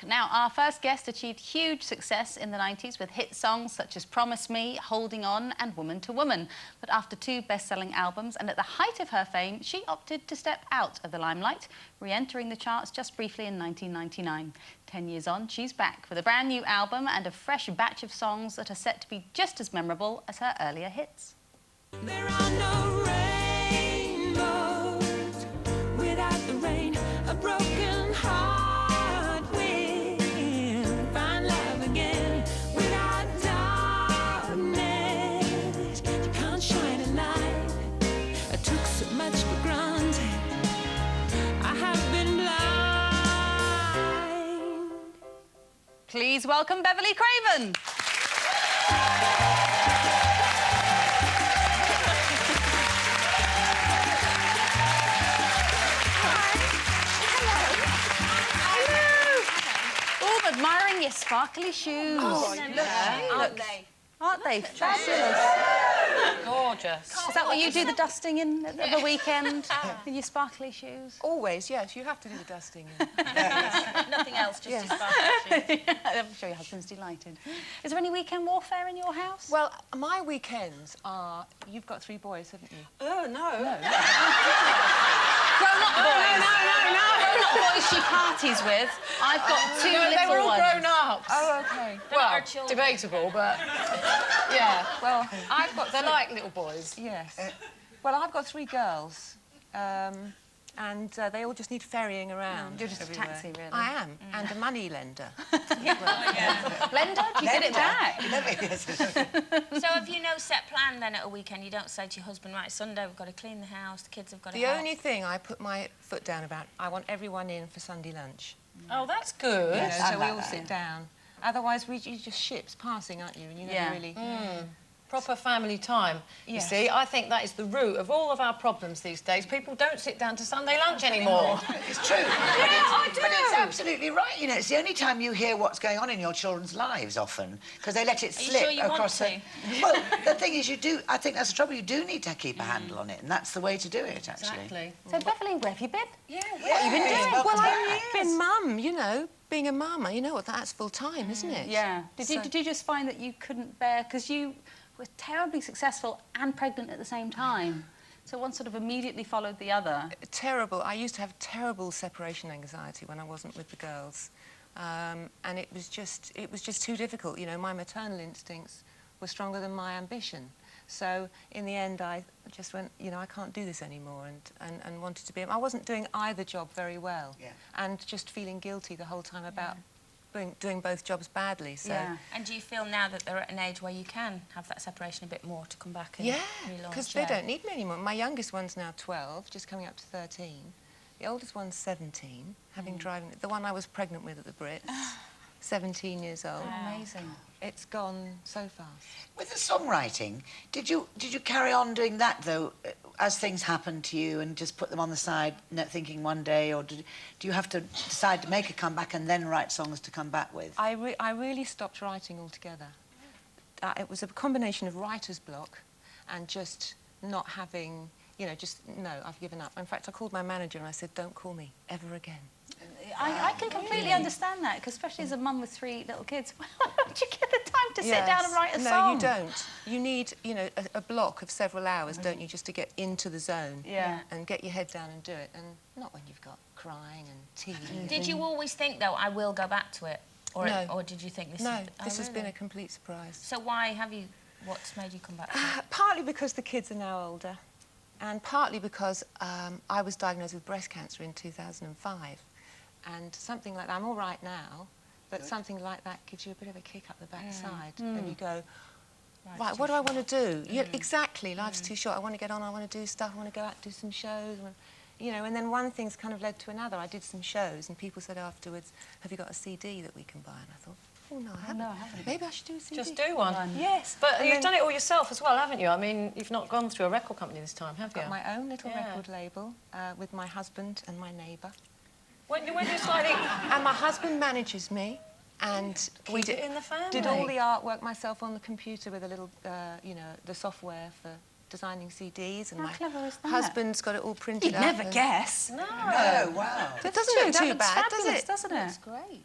luck. Now, our first guest achieved huge success in the 90s with hit songs such as Promise Me, Holding On and Woman to Woman. But after 2 best-selling albums and at the height of her fame, she opted to step out of the limelight, re-entering the charts just briefly in 1999. 10 years on, she's back with a brand new album and a fresh batch of songs that are set to be just as memorable as her earlier hits. There are no rainbows without the rain. A broken heart will find love again. Without darkness, you can't shine a light. I took so much for granted. I have been blind. Please welcome Beverley Craven. Admiring your sparkly shoes. Oh, look, Aren't they? Fabulous. Gorgeous. Is that what you do the dusting in at the weekend? In your sparkly shoes? Always, yes. You have to do the dusting. Nothing else, just your sparkly shoes. I'm sure your husband's delighted. Is there any weekend warfare in your house? Well, my weekends are... You've got 3 boys, haven't you? Oh, no. Grown-up boys. No. Grown-up boys she parties with. I've got 2 little ones. They were all grown-ups. Oh, OK. Well, debatable, but... Yeah. Well, I've got... They're like little boys. Yes. Well, I've got 3 girls. And they all just need ferrying around. You're just everywhere. a taxi, really. I am, and a money lender. Lender? Do you get it back? So have you no set plan then at a weekend? You don't say to your husband, right, Sunday we've got to clean the house, the kids have got to The help. only thing I put my foot down about, I want everyone in for Sunday lunch. Oh, that's good. You know, so we all sit down. Otherwise, you're just ships passing, aren't you? And you never really... Proper family time. Yes. You see, I think that is the root of all of our problems these days. People don't sit down to Sunday lunch anymore. It's true. I do. But it's absolutely right. You know, it's the only time you hear what's going on in your children's lives often, because they let it slip sure you across want Well, the thing is, you do. I think that's the trouble. You do need to keep a handle on it, and that's the way to do it, actually. Exactly. So, Beverley, where have you been? What have you been doing? Well, I've been mum, you know. Being a mum, you know what, that's full time, isn't it? Yeah. Did you just find that you couldn't bear... Because you were terribly successful and pregnant at the same time. So one sort of immediately followed the other. Terrible. I used to have terrible separation anxiety when I wasn't with the girls. And it was just too difficult. You know, my maternal instincts were stronger than my ambition. So in the end, I just went, you know, I can't do this anymore, and wanted to be... I wasn't doing either job very well, and just feeling guilty the whole time about doing both jobs badly. So. Yeah. And do you feel now that they're at an age where you can have that separation a bit more to come back and relaunch? Because they don't need me anymore. My youngest one's now 12, just coming up to 13. The oldest one's 17, having driving... The one I was pregnant with at the Brits, 17 years old. Oh, amazing. It's gone so fast. With the songwriting, did you carry on doing that though, as things happened to you, and just put them on the side, thinking one day, or do you have to decide to make a comeback and then write songs to come back with? I really stopped writing altogether. It was a combination of writer's block and just not having, you know, no, I've given up. In fact, I called my manager and I said, don't call me ever again. I can completely understand that, because especially as a mum with 3 little kids, where would you get the time to sit down and write a song? No, you don't. You need, you know, a block of several hours, don't you, just to get into the zone and get your head down and do it, and not when you've got crying and tea. Did you always think, though, I will go back to it? Or, No. Or did you think this No, is... this has been really? a complete surprise. So why have you... What's made you come back to it? Partly because the kids are now older, and partly because I was diagnosed with breast cancer in 2005. And something like that, I'm all right now, but something like that gives you a bit of a kick up the backside. And you go, right, what do I want to do? Yeah, exactly, life's too short. I want to get on, I want to do stuff, I want to go out and do some shows. You know, and then one thing's kind of led to another. I did some shows, and people said afterwards, have you got a CD that we can buy? And I thought, oh, no, I haven't. Maybe I should do a CD. Just do one. Yes. But you've done it all yourself as well, haven't you? I mean, you've not gone through a record company this time, have you? I've got my own little record label with my husband and my neighbour. When you slightly... And my husband manages me, and we did it in the family. Did all the artwork myself on the computer with a little, you know, the software designing CDs, and How my clever is that? husband's got it all printed You'd up. never and- guess. No. Oh, wow. It doesn't look That too looks bad, does fabulous, it? doesn't it? That's great.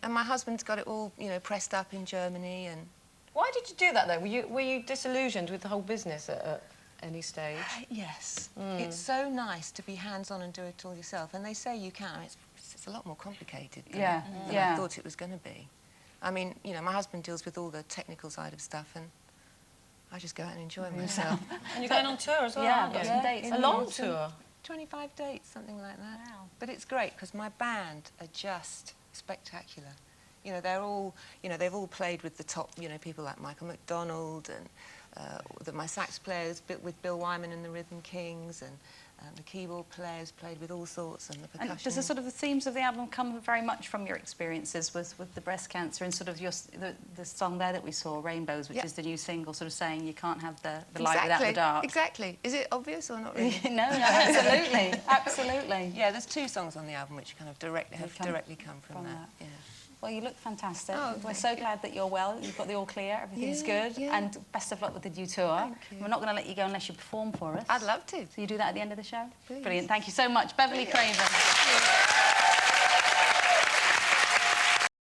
And my husband's got it all, you know, pressed up in Germany, and Why did you do that, though? Were you disillusioned with the whole business at any stage? yes, it's so nice to be hands-on and do it all yourself. And they say you can. It's a lot more complicated than, Yeah, than yeah. I thought it was going to be. I mean, you know, my husband deals with all the technical side of stuff, and I just go out and enjoy myself. And you're going on tour as well, Yeah, aren't you? got some dates A in long autumn. tour. 25 dates, something like that. Wow. But it's great because my band are just spectacular. You know, they're all, you know, they've all played with the top, you know, people like Michael McDonald, and my sax players with Bill Wyman and the Rhythm Kings, and the keyboard players played with all sorts, and the percussion. And does the sort of the themes of the album come very much from your experiences with the breast cancer, and sort of the song there that we saw, Rainbows, which Yeah. is the new single, sort of saying you can't have the light without the dark? Exactly. Is it obvious or not really? No, absolutely, absolutely. Yeah, there's 2 songs on the album which kind of directly come from from that. that. Yeah. Well, you look fantastic. Oh, We're thank so glad that you're well. You've got the all clear. Everything's Yeah, good. yeah. And best of luck with the new tour. Thank you. We're not going to let you go unless you perform for us. I'd love to. So you do that at the end of the show? Please. Brilliant. Thank you so much. Beverley Craven.